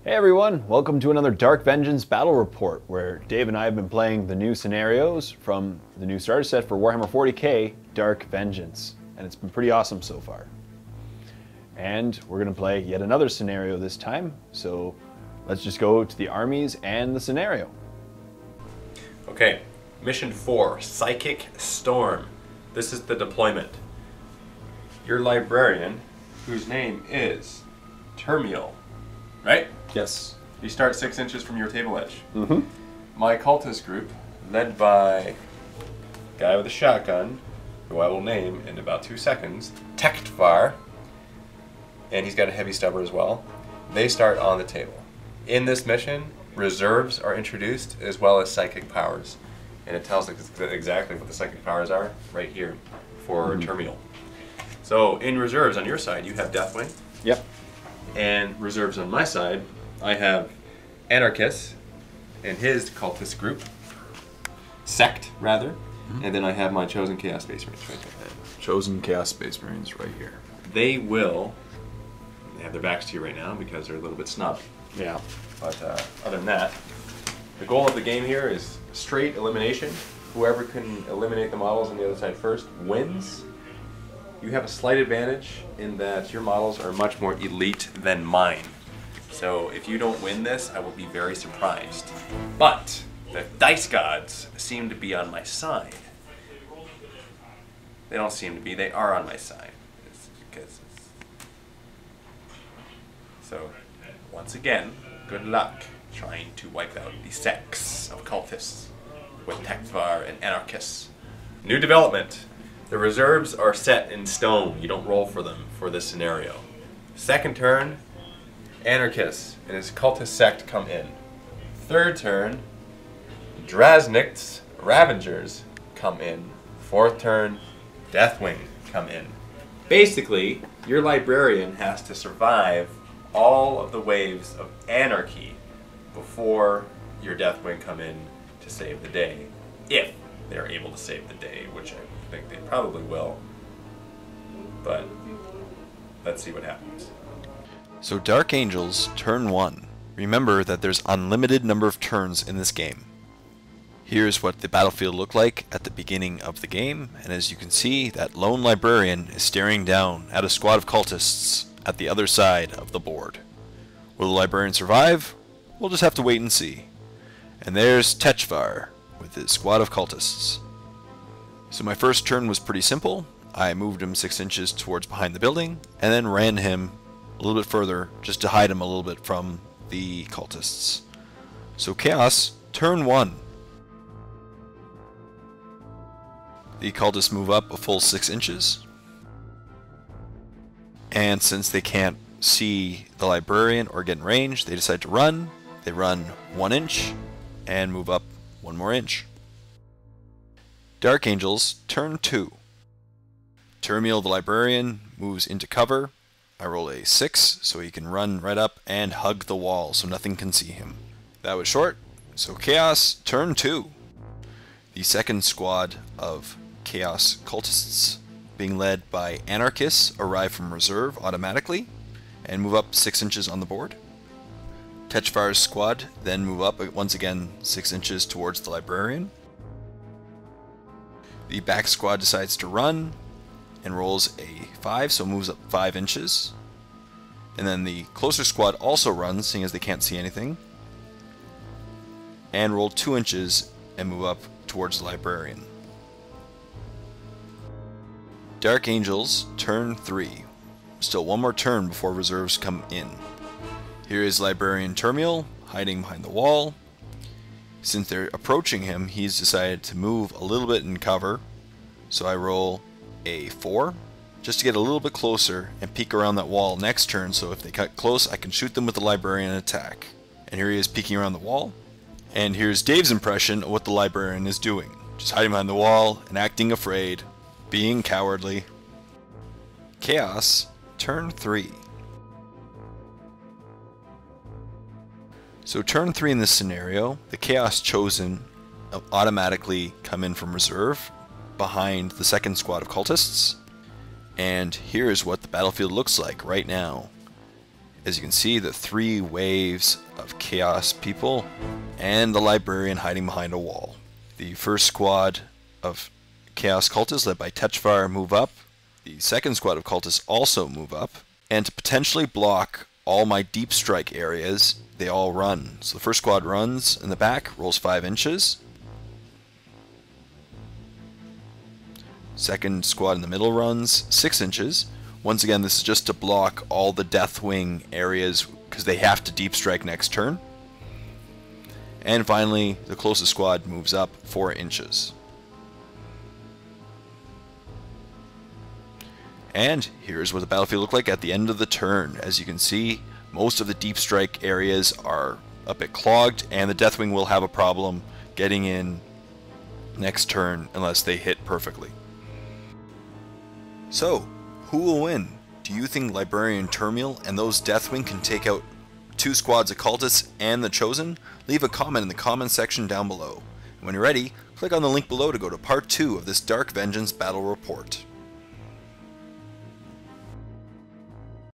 Hey everyone, welcome to another Dark Vengeance Battle Report, where Dave and I have been playing the new scenarios from the new starter set for Warhammer 40k, Dark Vengeance, and it's been pretty awesome so far. And we're going to play yet another scenario this time, so let's just go to the armies and the scenario. Okay, Mission 4, Psychic Storm. This is the deployment. Your librarian, whose name is Termiel, right? Yes. You start 6 inches from your table edge. My cultist group, led by a guy with a shotgun, who I will name in about 2 seconds, Tektvar, and he's got a heavy stubber as well. They start on the table. In this mission, reserves are introduced as well as psychic powers. And it tells us exactly what the psychic powers are right here for Termiel. So in reserves on your side, you have Deathwing. Yep. And reserves on my side, I have Anarchus and his cultist group, sect rather, and then I have my chosen Chaos Space Marines right there. Chosen Chaos Space Marines right here. They will, they have their backs to you right now because they're a little bit snubbed. Yeah. But other than that, the goal of the game here is straight elimination. Whoever can eliminate the models on the other side first wins. You have a slight advantage in that your models are much more elite than mine. So if you don't win this, I will be very surprised. But the dice gods seem to be on my side. They don't seem to be, they are on my side. So, once again, good luck trying to wipe out the sects of cultists with Tektvar and Anarchus. New development. The reserves are set in stone. You don't roll for them for this scenario. Second turn, Anarchus and his cultist sect come in. Third turn, Drasnikt's Ravengers come in. Fourth turn, Deathwing come in. Basically, your librarian has to survive all of the waves of anarchy before your Deathwing come in to save the day. If they're able to save the day, which I think they probably will. But let's see what happens. So Dark Angels, turn 1. Remember that there's unlimited number of turns in this game. Here's what the battlefield looked like at the beginning of the game, and as you can see, that lone librarian is staring down at a squad of cultists at the other side of the board. Will the librarian survive? We'll just have to wait and see. And there's Tektvar with his squad of cultists. So my first turn was pretty simple. I moved him 6 inches towards behind the building, and then ran him a little bit further just to hide him a little bit from the cultists. So Chaos, turn 1. The cultists move up a full 6 inches. And since they can't see the librarian or get in range, they decide to run. They run 1 inch and move up 1 more inch. Dark Angels, turn 2. Termiel the librarian moves into cover. I roll a 6 so he can run right up and hug the wall so nothing can see him. That was short. So Chaos, turn 2. The second squad of Chaos cultists, being led by Anarchus, arrive from reserve automatically and move up 6 inches on the board. Tektvar's squad then move up once again 6 inches towards the librarian. The back squad decides to run and rolls a 5, so moves up 5 inches. And then the closer squad also runs, seeing as they can't see anything, and roll 2 inches and move up towards the librarian. Dark Angels, turn 3. Still 1 more turn before reserves come in. Here is Librarian Termiel, hiding behind the wall. Since they're approaching him, he's decided to move a little bit in cover. So I roll a 4, just to get a little bit closer and peek around that wall next turn, so if they cut close, I can shoot them with the Librarian and attack. And here he is peeking around the wall. And here's Dave's impression of what the Librarian is doing. Just hiding behind the wall and acting afraid, being cowardly. Chaos, turn 3. So turn 3 in this scenario, the Chaos Chosen automatically come in from reserve behind the second squad of cultists. And here is what the battlefield looks like right now. As you can see, the 3 waves of Chaos people and the Librarian hiding behind a wall. The first squad of Chaos cultists led by Tetchfire move up. The second squad of cultists also move up. And to potentially block all my deep strike areas, they all run. So the first squad runs in the back, rolls 5 inches. Second squad in the middle runs 6 inches. Once again, this is just to block all the Deathwing areas because they have to deep strike next turn. And finally, the closest squad moves up 4 inches. And here's what the battlefield looked like at the end of the turn. As you can see, most of the deep strike areas are a bit clogged, and the Deathwing will have a problem getting in next turn unless they hit perfectly. So, who will win? Do you think Librarian Turmiel and those Deathwing can take out 2 squads of cultists and the Chosen? Leave a comment in the comment section down below. And when you're ready, click on the link below to go to part 2 of this Dark Vengeance battle report.